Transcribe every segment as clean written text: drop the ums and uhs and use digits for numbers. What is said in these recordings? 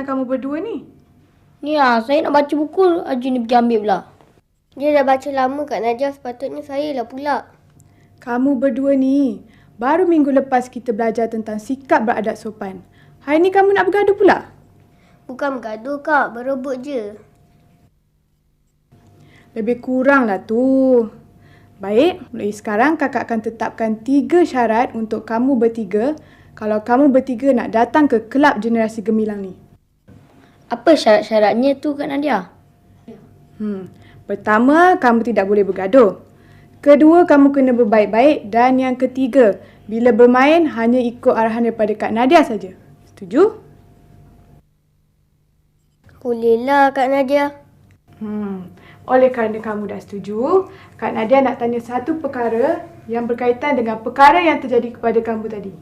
Kamu berdua ni? Ni saya nak baca buku. Haji ni pergi ambil pula. Dia dah baca lama Kak Nadia, sepatutnya saya lah pula. Kamu berdua ni, baru minggu lepas kita belajar tentang sikap beradat sopan. Hari ni kamu nak bergaduh pula? Bukan bergaduh Kak, berebut je. Lebih kuranglah tu. Baik, mulai sekarang kakak akan tetapkan 3 syarat untuk kamu bertiga kalau kamu bertiga nak datang ke kelab generasi gemilang ni. Apa syarat-syaratnya tu Kak Nadia? Pertama, kamu tidak boleh bergaduh. Kedua, kamu kena berbaik-baik. Dan yang ketiga, bila bermain hanya ikut arahan daripada Kak Nadia saja. Setuju? Bolehlah Kak Nadia. Oleh kerana kamu dah setuju, Kak Nadia nak tanya satu perkara yang berkaitan dengan perkara yang terjadi kepada kamu tadi.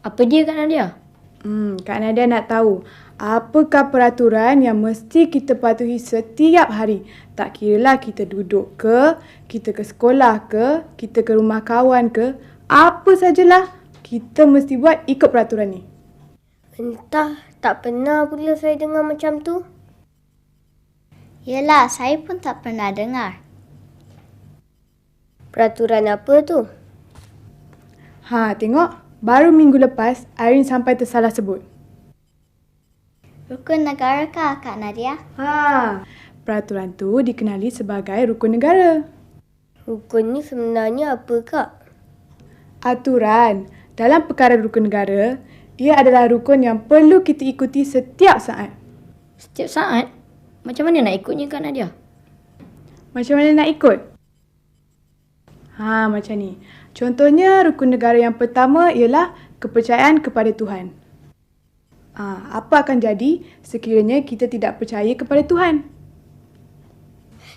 Apa dia Kak Nadia? Kak Nadia nak tahu, apakah peraturan yang mesti kita patuhi setiap hari? Tak kiralah kita duduk ke, kita ke sekolah ke, kita ke rumah kawan ke, apa sajalah kita mesti buat ikut peraturan ni. Entah, tak pernah pula saya dengar macam tu. Yelah, saya pun tak pernah dengar. Peraturan apa tu? Tengok. Baru minggu lepas, Irene sampai tersalah sebut. Rukun negara kah, Kak Nadia? Peraturan tu dikenali sebagai rukun negara. Rukun ni sebenarnya apa Kak? Aturan dalam perkara rukun negara, ia adalah rukun yang perlu kita ikuti setiap saat. Setiap saat? Macam mana nak ikutnya Kak Nadia? Macam mana nak ikut? Macam ni. Contohnya, rukun negara yang pertama ialah kepercayaan kepada Tuhan. Apa akan jadi sekiranya kita tidak percaya kepada Tuhan?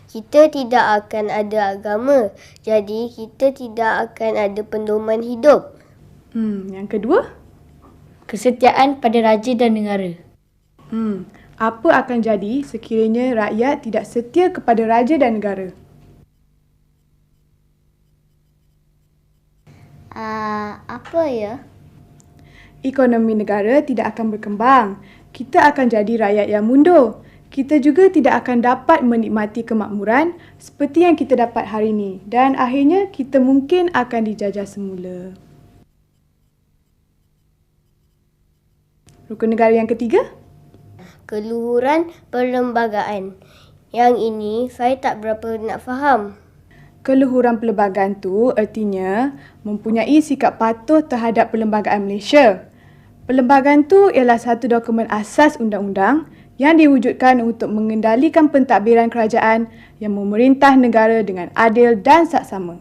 Kita tidak akan ada agama, jadi kita tidak akan ada pedoman hidup. Yang kedua? Kesetiaan pada raja dan negara. Apa akan jadi sekiranya rakyat tidak setia kepada raja dan negara? Apa ya? Ekonomi negara tidak akan berkembang. Kita akan jadi rakyat yang mundur. Kita juga tidak akan dapat menikmati kemakmuran seperti yang kita dapat hari ini. Dan akhirnya kita mungkin akan dijajah semula. Rukun negara yang ketiga? Keluhuran perlembagaan. Yang ini saya tak berapa nak faham. Keluhuran perlembagaan tu artinya mempunyai sikap patuh terhadap Perlembagaan Malaysia. Perlembagaan tu ialah satu dokumen asas undang-undang yang diwujudkan untuk mengendalikan pentadbiran kerajaan yang memerintah negara dengan adil dan saksama.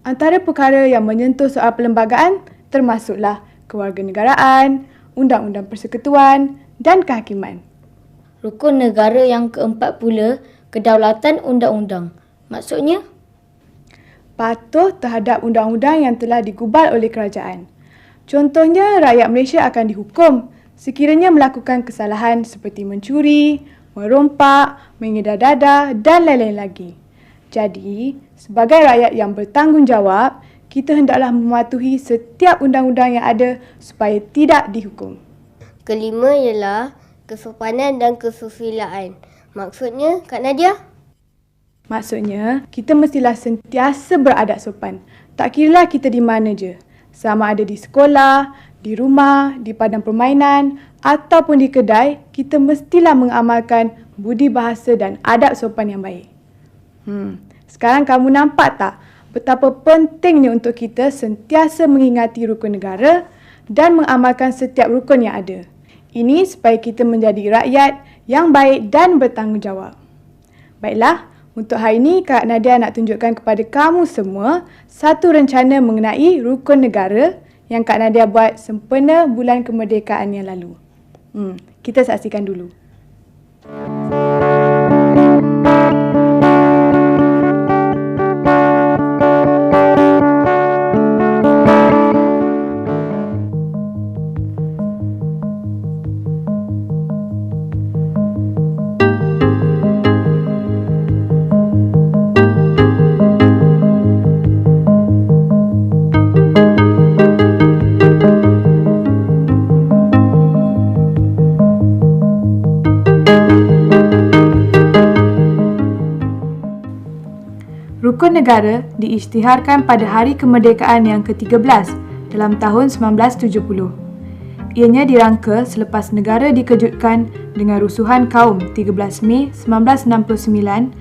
Antara perkara yang menyentuh soal perlembagaan termasuklah kewarganegaraan, undang-undang persekutuan dan kehakiman. Rukun negara yang keempat pula, kedaulatan undang-undang. Maksudnya? Patuh terhadap undang-undang yang telah digubal oleh kerajaan. Contohnya, rakyat Malaysia akan dihukum sekiranya melakukan kesalahan seperti mencuri, merompak, mengedar dadah dan lain-lain lagi. Jadi, sebagai rakyat yang bertanggungjawab, kita hendaklah mematuhi setiap undang-undang yang ada supaya tidak dihukum. Kelima ialah kesopanan dan kesusilaan. Maksudnya, Kak Nadia? Maksudnya, kita mestilah sentiasa beradat sopan. Tak kiralah kita di mana je. Sama ada di sekolah, di rumah, di padang permainan ataupun di kedai, kita mestilah mengamalkan budi bahasa dan adab sopan yang baik. Sekarang kamu nampak tak betapa pentingnya untuk kita sentiasa mengingati rukun negara dan mengamalkan setiap rukun yang ada. Ini supaya kita menjadi rakyat yang baik dan bertanggungjawab. Baiklah, untuk hari ini Kak Nadia nak tunjukkan kepada kamu semua satu rencana mengenai rukun negara yang Kak Nadia buat sempena bulan kemerdekaan yang lalu. Kita saksikan dulu. Rukun negara diisytiharkan pada Hari Kemerdekaan yang ke-13 dalam tahun 1970. Ianya dirangka selepas negara dikejutkan dengan rusuhan kaum 13 Mei 1969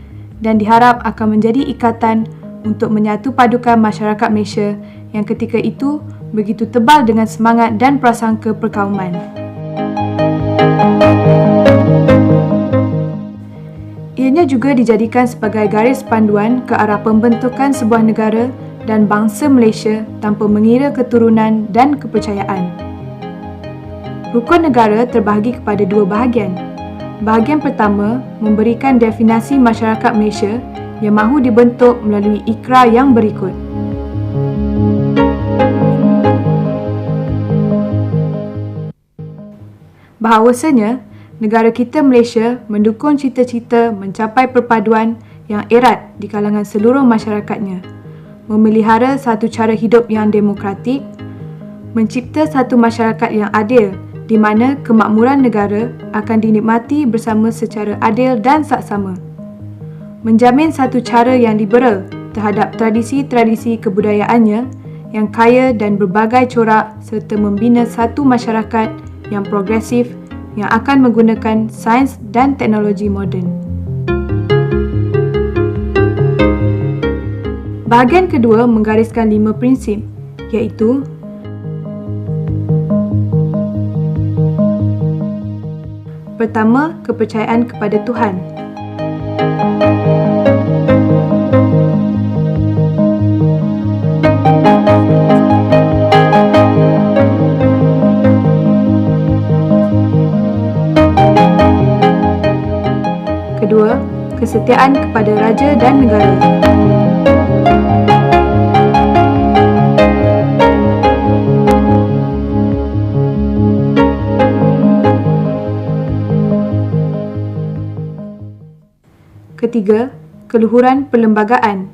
dan diharap akan menjadi ikatan untuk menyatu padukan masyarakat Malaysia yang ketika itu begitu tebal dengan semangat dan prasangka perkauman. Ianya juga dijadikan sebagai garis panduan ke arah pembentukan sebuah negara dan bangsa Malaysia tanpa mengira keturunan dan kepercayaan. Rukun negara terbahagi kepada dua bahagian. Bahagian pertama memberikan definisi masyarakat Malaysia yang mahu dibentuk melalui ikrar yang berikut. Bahawasanya, negara kita Malaysia mendukung cita-cita mencapai perpaduan yang erat di kalangan seluruh masyarakatnya, memelihara satu cara hidup yang demokratik, mencipta satu masyarakat yang adil di mana kemakmuran negara akan dinikmati bersama secara adil dan saksama, menjamin satu cara yang liberal terhadap tradisi-tradisi kebudayaannya yang kaya dan berbagai corak serta membina satu masyarakat yang progresif yang akan menggunakan sains dan teknologi moden. Bahagian kedua menggariskan 5 prinsip, iaitu pertama, kepercayaan kepada Tuhan. Kedua, kesetiaan kepada raja dan negara. Ketiga, keluhuran perlembagaan.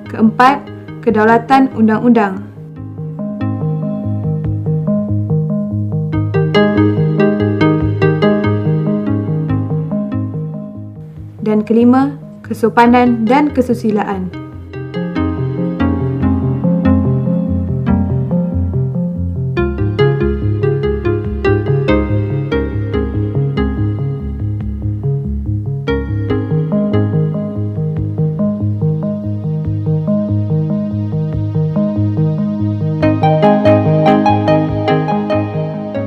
Keempat, kedaulatan undang-undang. Dan kelima, kesopanan dan kesusilaan.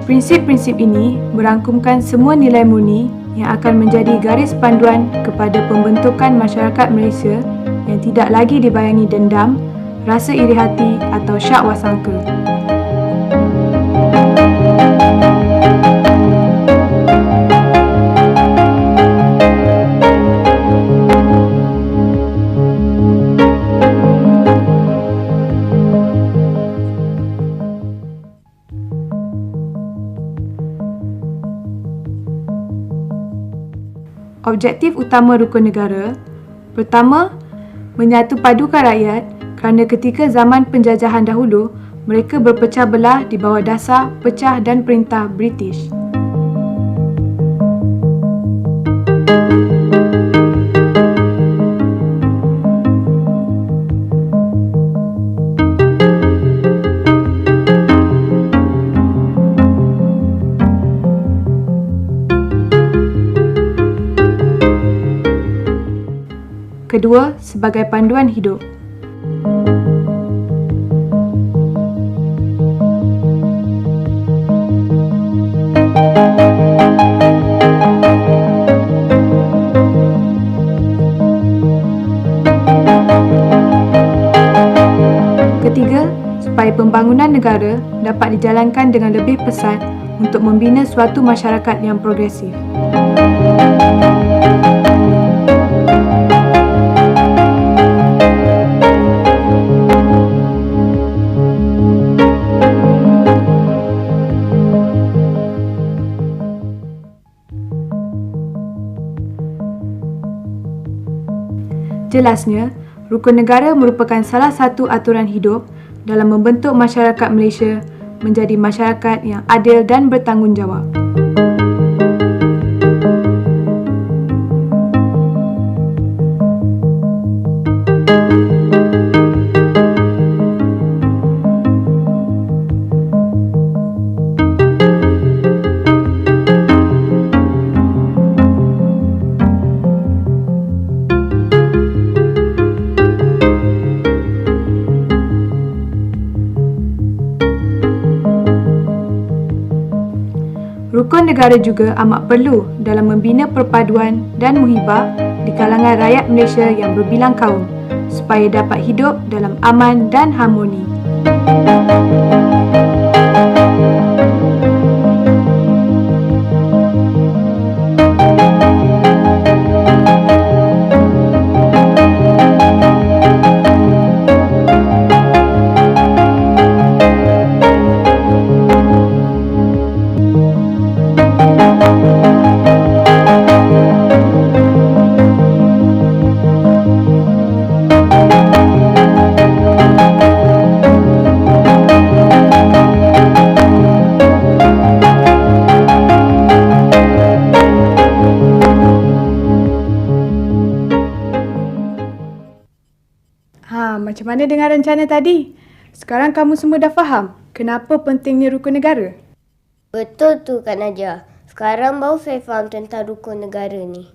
Prinsip-prinsip ini merangkumkan semua nilai murni yang akan menjadi garis panduan kepada pembentukan masyarakat Malaysia yang tidak lagi dibayangi dendam, rasa iri hati atau syak wasangka. Objektif utama rukun negara, pertama, menyatu padukan rakyat kerana ketika zaman penjajahan dahulu, mereka berpecah belah di bawah dasar pecah dan perintah British. tua sebagai panduan hidup. Ketiga, supaya pembangunan negara dapat dijalankan dengan lebih pesat untuk membina suatu masyarakat yang progresif. Jelasnya, rukun negara merupakan salah satu aturan hidup dalam membentuk masyarakat Malaysia menjadi masyarakat yang adil dan bertanggungjawab. Rukun negara juga amat perlu dalam membina perpaduan dan muhibah di kalangan rakyat Malaysia yang berbilang kaum supaya dapat hidup dalam aman dan harmoni. Macam mana dengan rencana tadi? Sekarang kamu semua dah faham kenapa pentingnya rukun negara? Betul tu Kak Nadia. Sekarang baru saya faham tentang rukun negara ni.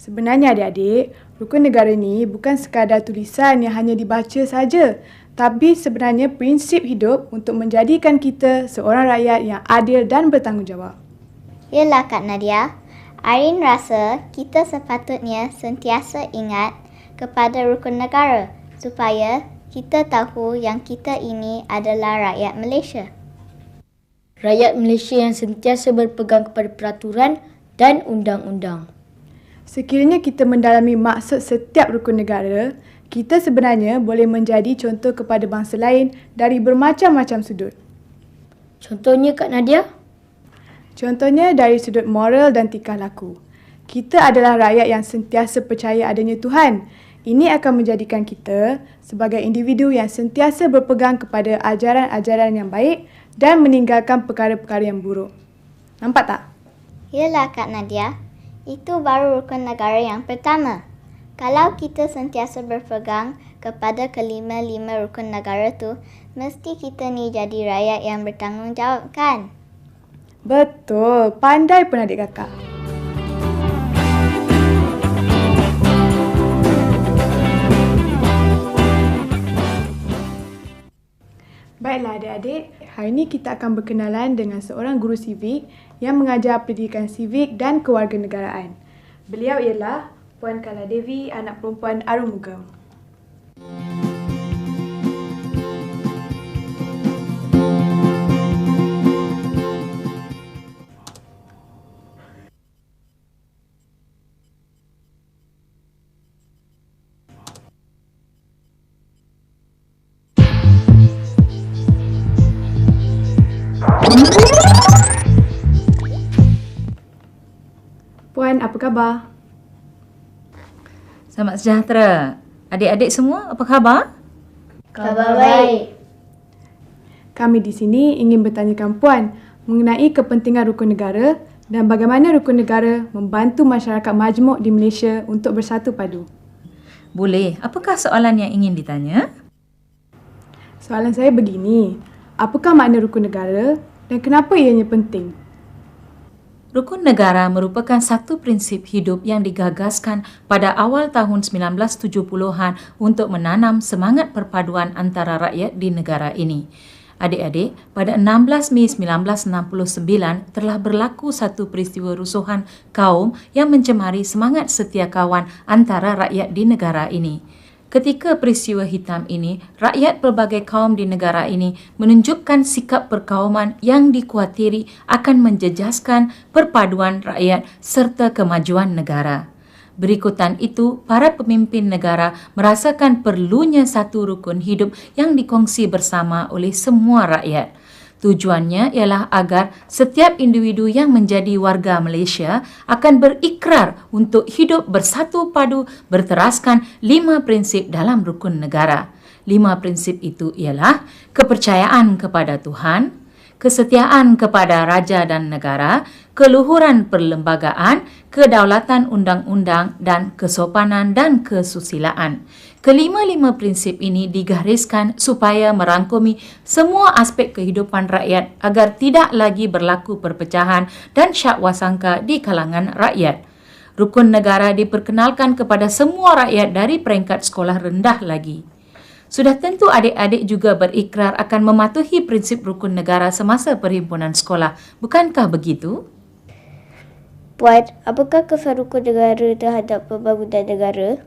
Sebenarnya adik-adik, rukun negara ni bukan sekadar tulisan yang hanya dibaca saja, tapi sebenarnya prinsip hidup untuk menjadikan kita seorang rakyat yang adil dan bertanggungjawab. Yelah Kak Nadia, Arin rasa kita sepatutnya sentiasa ingat kepada rukun negara supaya kita tahu yang kita ini adalah rakyat Malaysia. Rakyat Malaysia yang sentiasa berpegang kepada peraturan dan undang-undang. Sekiranya kita mendalami maksud setiap rukun negara, kita sebenarnya boleh menjadi contoh kepada bangsa lain dari bermacam-macam sudut. Contohnya Kak Nadia? Contohnya dari sudut moral dan tingkah laku. Kita adalah rakyat yang sentiasa percaya adanya Tuhan. Ini akan menjadikan kita sebagai individu yang sentiasa berpegang kepada ajaran-ajaran yang baik dan meninggalkan perkara-perkara yang buruk. Nampak tak? Yelah Kak Nadia, itu baru rukun negara yang pertama. Kalau kita sentiasa berpegang kepada kelima-lima rukun negara tu, mesti kita ni jadi rakyat yang bertanggungjawab kan? Betul, pandai pun adik kakak. Baiklah adik-adik, hari ini kita akan berkenalan dengan seorang guru civic yang mengajar pendidikan civic dan kewarganegaraan. Beliau ialah Puan Kala Devi, anak perempuan Arumugam. Puan, apa khabar? Selamat sejahtera. Adik-adik semua, apa khabar? Khabar baik. Kami di sini ingin bertanyakan Puan mengenai kepentingan rukun negara dan bagaimana rukun negara membantu masyarakat majmuk di Malaysia untuk bersatu padu. Boleh. Apakah soalan yang ingin ditanya? Soalan saya begini, apakah makna rukun negara dan kenapa ianya penting? Rukun negara merupakan satu prinsip hidup yang digagaskan pada awal tahun 1970-an untuk menanam semangat perpaduan antara rakyat di negara ini. Adik-adik, pada 16 Mei 1969 telah berlaku satu peristiwa rusuhan kaum yang mencemari semangat setia kawan antara rakyat di negara ini. Ketika peristiwa hitam ini, rakyat pelbagai kaum di negara ini menunjukkan sikap perkauman yang dikhawatiri akan menjejaskan perpaduan rakyat serta kemajuan negara. Berikutan itu, para pemimpin negara merasakan perlunya satu rukun hidup yang dikongsi bersama oleh semua rakyat. Tujuannya ialah agar setiap individu yang menjadi warga Malaysia akan berikrar untuk hidup bersatu padu berteraskan 5 prinsip dalam rukun negara. 5 prinsip itu ialah kepercayaan kepada Tuhan, kesetiaan kepada raja dan negara, keluhuran perlembagaan, kedaulatan undang-undang dan kesopanan dan kesusilaan. Kelima-lima prinsip ini digariskan supaya merangkumi semua aspek kehidupan rakyat agar tidak lagi berlaku perpecahan dan syak wasangka di kalangan rakyat. Rukun negara diperkenalkan kepada semua rakyat dari peringkat sekolah rendah lagi. Sudah tentu adik-adik juga berikrar akan mematuhi prinsip rukun negara semasa perhimpunan sekolah. Bukankah begitu? Puan, apakah kesan rukun negara terhadap pembangunan negara?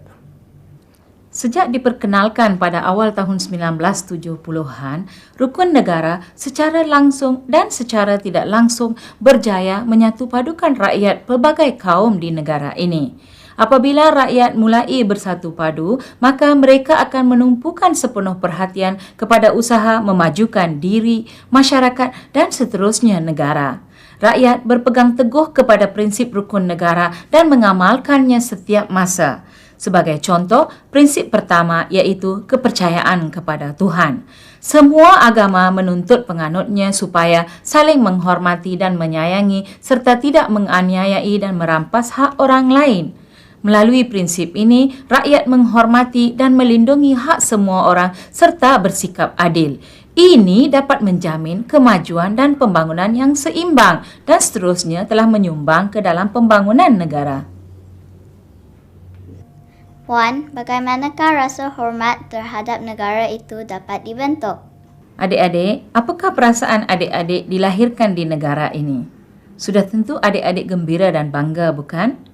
Sejak diperkenalkan pada awal tahun 1970-an, rukun negara secara langsung dan secara tidak langsung berjaya menyatupadukan rakyat pelbagai kaum di negara ini. Apabila rakyat mulai bersatu padu, maka mereka akan menumpukan sepenuh perhatian kepada usaha memajukan diri, masyarakat dan seterusnya negara. Rakyat berpegang teguh kepada prinsip rukun negara dan mengamalkannya setiap masa. Sebagai contoh, prinsip pertama iaitu kepercayaan kepada Tuhan. Semua agama menuntut penganutnya supaya saling menghormati dan menyayangi serta tidak menganiayai dan merampas hak orang lain. Melalui prinsip ini, rakyat menghormati dan melindungi hak semua orang serta bersikap adil. Ini dapat menjamin kemajuan dan pembangunan yang seimbang dan seterusnya telah menyumbang ke dalam pembangunan negara. Puan, bagaimanakah rasa hormat terhadap negara itu dapat dibentuk? Adik-adik, apakah perasaan adik-adik dilahirkan di negara ini? Sudah tentu adik-adik gembira dan bangga, bukan?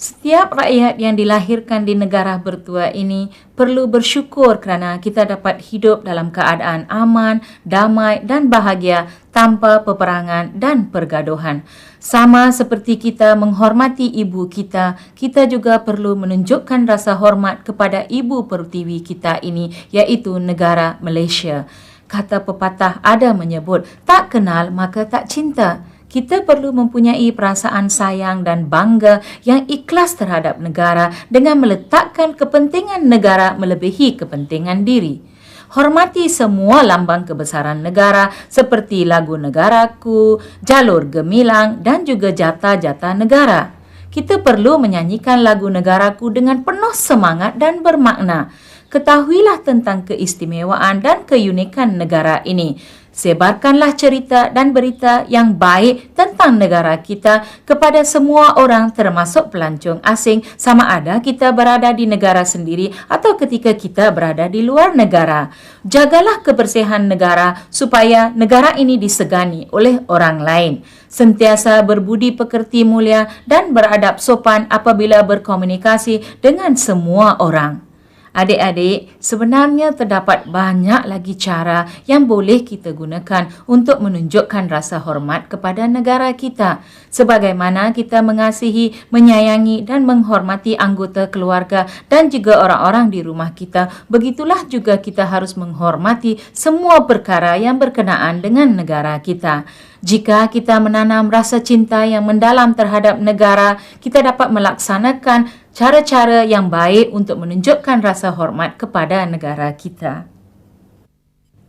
Setiap rakyat yang dilahirkan di negara bertua ini perlu bersyukur kerana kita dapat hidup dalam keadaan aman, damai dan bahagia tanpa peperangan dan pergaduhan. Sama seperti kita menghormati ibu kita, kita juga perlu menunjukkan rasa hormat kepada ibu pertiwi kita ini, iaitu negara Malaysia. Kata pepatah ada menyebut, tak kenal maka tak cinta. Kita perlu mempunyai perasaan sayang dan bangga yang ikhlas terhadap negara dengan meletakkan kepentingan negara melebihi kepentingan diri. Hormati semua lambang kebesaran negara seperti lagu negaraku, jalur gemilang dan juga jata-jata negara. Kita perlu menyanyikan lagu negaraku dengan penuh semangat dan bermakna. Ketahuilah tentang keistimewaan dan keunikan negara ini. Sebarkanlah cerita dan berita yang baik tentang negara kita kepada semua orang termasuk pelancong asing sama ada kita berada di negara sendiri atau ketika kita berada di luar negara. Jagalah kebersihan negara supaya negara ini disegani oleh orang lain. Sentiasa berbudi pekerti mulia dan beradab sopan apabila berkomunikasi dengan semua orang. Adik-adik, sebenarnya terdapat banyak lagi cara yang boleh kita gunakan untuk menunjukkan rasa hormat kepada negara kita. Sebagaimana kita mengasihi, menyayangi dan menghormati anggota keluarga dan juga orang-orang di rumah kita, begitulah juga kita harus menghormati semua perkara yang berkenaan dengan negara kita. Jika kita menanam rasa cinta yang mendalam terhadap negara, kita dapat melaksanakan cara-cara yang baik untuk menunjukkan rasa hormat kepada negara kita.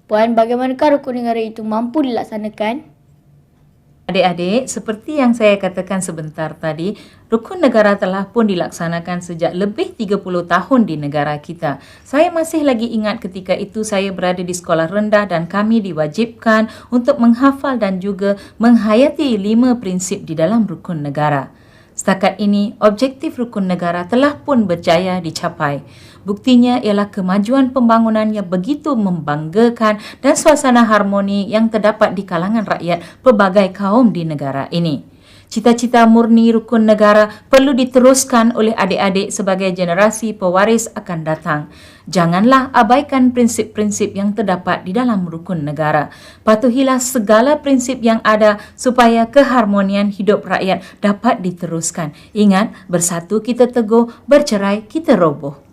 Puan, bagaimanakah rukun negara itu mampu dilaksanakan? Adik-adik, seperti yang saya katakan sebentar tadi, rukun negara telah pun dilaksanakan sejak lebih 30 tahun di negara kita. Saya masih lagi ingat ketika itu saya berada di sekolah rendah dan kami diwajibkan untuk menghafal dan juga menghayati 5 prinsip di dalam rukun negara. Setakat ini, objektif rukun negara telah pun berjaya dicapai. Buktinya ialah kemajuan pembangunan yang begitu membanggakan dan suasana harmoni yang terdapat di kalangan rakyat pelbagai kaum di negara ini. Cita-cita murni rukun negara perlu diteruskan oleh adik-adik sebagai generasi pewaris akan datang. Janganlah abaikan prinsip-prinsip yang terdapat di dalam rukun negara. Patuhilah segala prinsip yang ada supaya keharmonian hidup rakyat dapat diteruskan. Ingat, bersatu kita teguh, bercerai kita roboh.